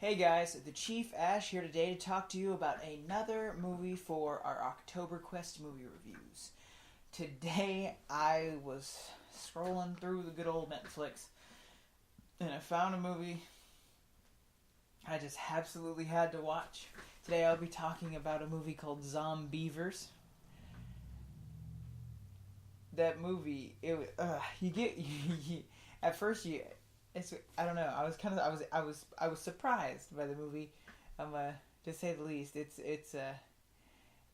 Hey guys, the Chief Asch here today to talk to you about another movie for our OctoberQuest movie reviews. Today I was scrolling through the good old Netflix and I found a movie I just absolutely had to watch. Today I'll be talking about a movie called Zombeavers. That movie, you get at first you it's I don't know. I was kind of I was surprised by the movie, to say the least. It's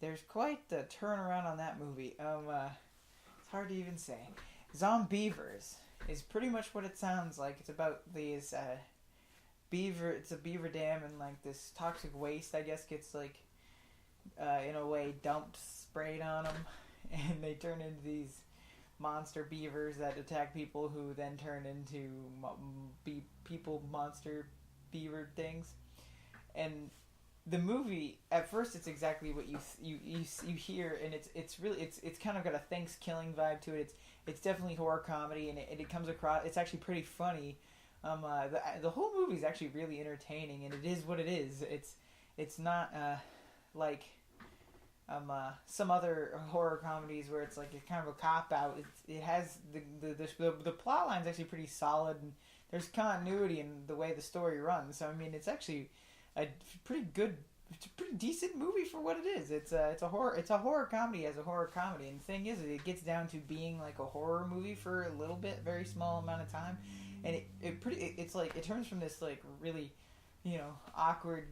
there's quite the turnaround on that movie. It's hard to even say. Zombeavers is pretty much what it sounds like. It's about these beaver. It's a beaver dam, and like this toxic waste, I guess, gets like in a way dumped, sprayed on them, and they turn into these monster beavers that attack people, who then turn into people monster beaver things. And the movie, at first, it's exactly what you hear, and it's kind of got a Thanksgiving vibe to it. It's definitely horror comedy, and it comes across. It's actually pretty funny. The whole movie is actually really entertaining, and it is what it is. It's not like some other horror comedies where it's like a kind of a cop out. It has the plot line's actually pretty solid, and there's continuity in the way the story runs. So I mean, it's actually a pretty good, it's a pretty decent movie for what it is. It's a horror comedy as a horror comedy, and the thing is, it gets down to being like a horror movie for a little bit, very small amount of time, and it's like it turns from this like really, awkward.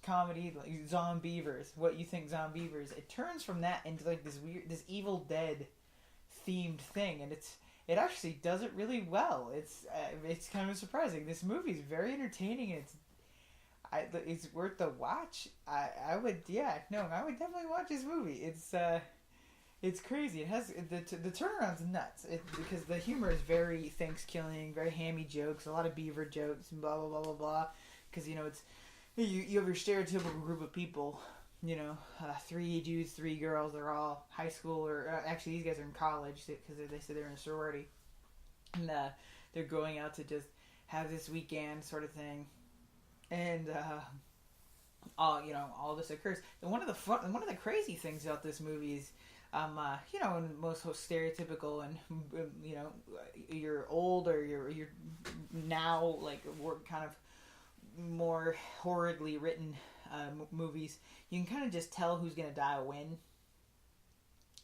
Comedy like Zombeavers. What you think Zombeavers? It turns from that into like this Evil Dead themed thing, and it actually does it really well. It's kind of surprising. This movie is very entertaining, and it's worth the watch. I would I would definitely watch this movie. It's crazy. It has the turnaround's nuts. Because the humor is very Thanksgiving, very hammy jokes, a lot of beaver jokes, and blah blah blah blah blah. Because it's you have your stereotypical group of people, 3 dudes, 3 girls. They're all high school, or actually these guys are in college because they said they're in a sorority, and they're going out to just have this weekend sort of thing, and all this occurs. And one of the crazy things about this movie is, and most stereotypical, and you're old, or you're now like we're kind of more horridly written movies, you can kind of just tell who's gonna die or win.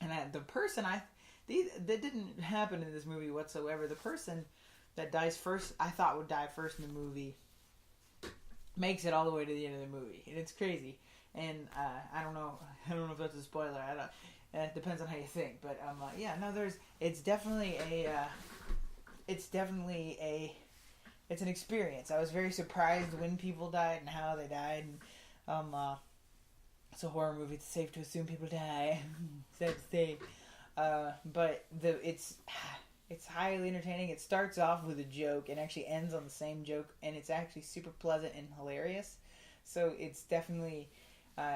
And the person that didn't happen in this movie whatsoever. The person that dies first, I thought would die first in the movie, makes it all the way to the end of the movie, and it's crazy. And I don't know if that's a spoiler. I don't. It depends on how you think, but it's definitely it's an experience. I was very surprised when people died and how they died. And, it's a horror movie. It's safe to assume people die. Safe to say. But it's highly entertaining. It starts off with a joke and actually ends on the same joke, and it's actually super pleasant and hilarious. So it's definitely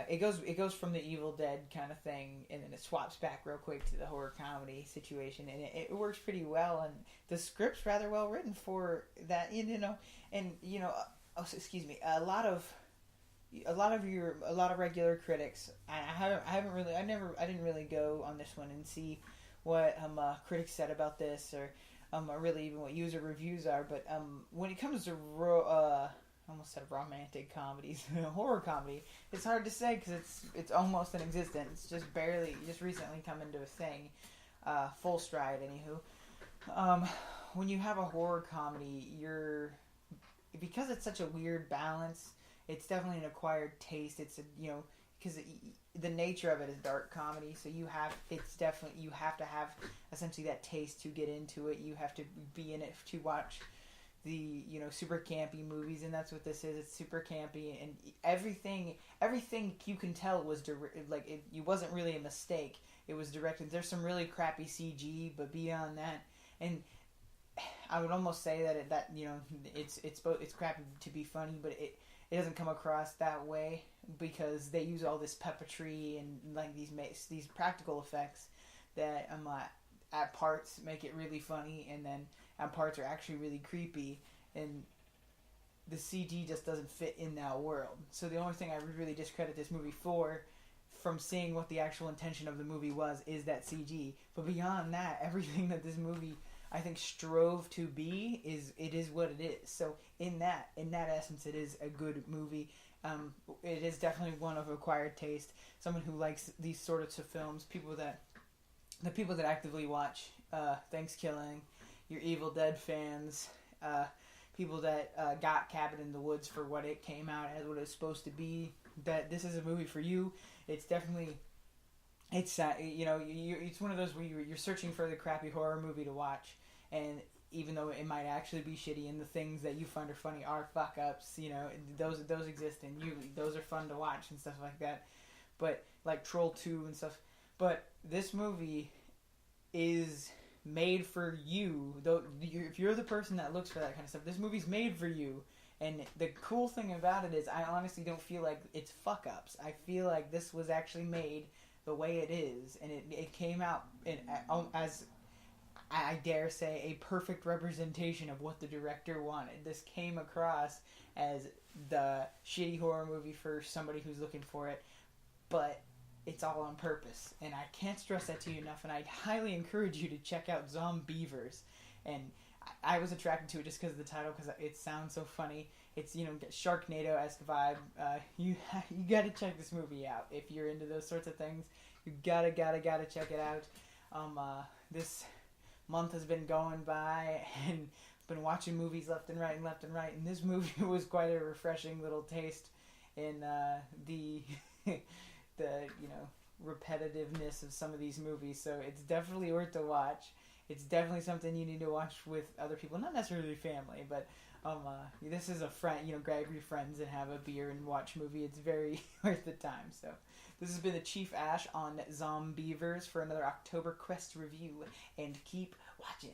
it goes from the Evil Dead kind of thing, and then it swaps back real quick to the horror comedy situation, and it works pretty well. And the script's rather well written for that, and excuse me, a lot of regular critics. I didn't really go on this one and see what critics said about this, or really even what user reviews are. But when it comes to I almost said romantic comedies, horror comedy, it's hard to say because it's almost non-existent. It's just recently come into a thing, full stride. Anywho, when you have a horror comedy, because it's such a weird balance. It's definitely an acquired taste. It's because the nature of it is dark comedy, so you have to have essentially that taste to get into it. You have to be in it to watch the super campy movies, and that's what this is. It's super campy, and everything you can tell was it wasn't really a mistake. It was directed. There's some really crappy CG, but beyond that, and I would almost say that it's crappy to be funny, but it doesn't come across that way because they use all this puppetry and like these practical effects that at parts make it really funny, and then at parts are actually really creepy. And the CG just doesn't fit in that world. So the only thing I would really discredit this movie for, from seeing what the actual intention of the movie was, is that CG. But beyond that, everything that this movie, I think, strove to be is what it is. So in that essence, it is a good movie. It is definitely one of acquired taste. Someone who likes these sorts of films, the people that actively watch Thanksgiving, your Evil Dead fans, people that got Cabin in the Woods for what it came out as, what it was supposed to be. That this is a movie for you. It's definitely, it's it's one of those where you're searching for the crappy horror movie to watch, and even though it might actually be shitty, and the things that you find are funny are fuck ups, those exist, and those are fun to watch and stuff like that. But like Troll 2 and stuff. But this movie is made for you. Though if you're the person that looks for that kind of stuff, this movie's made for you. And the cool thing about it is, I honestly don't feel like it's fuck ups. I feel like this was actually made the way it is, and it came out as, I dare say, a perfect representation of what the director wanted. This came across as the shitty horror movie for somebody who's looking for it, but it's all on purpose. And I can't stress that to you enough, and I'd highly encourage you to check out Zombeavers. And I was attracted to it just because of the title, because it sounds so funny. It's, Sharknado-esque vibe. You gotta check this movie out if you're into those sorts of things. You gotta check it out. This month has been going by, and been watching movies left and right, and this movie was quite a refreshing little taste in the repetitiveness of some of these movies. So it's definitely worth to watch. It's definitely something you need to watch with other people, not necessarily family, but this is a friend, grab your friends and have a beer and watch a movie. It's very worth the time. So this has been the Chief Asch on Zombeavers for another OctoberQuest review, and keep watching.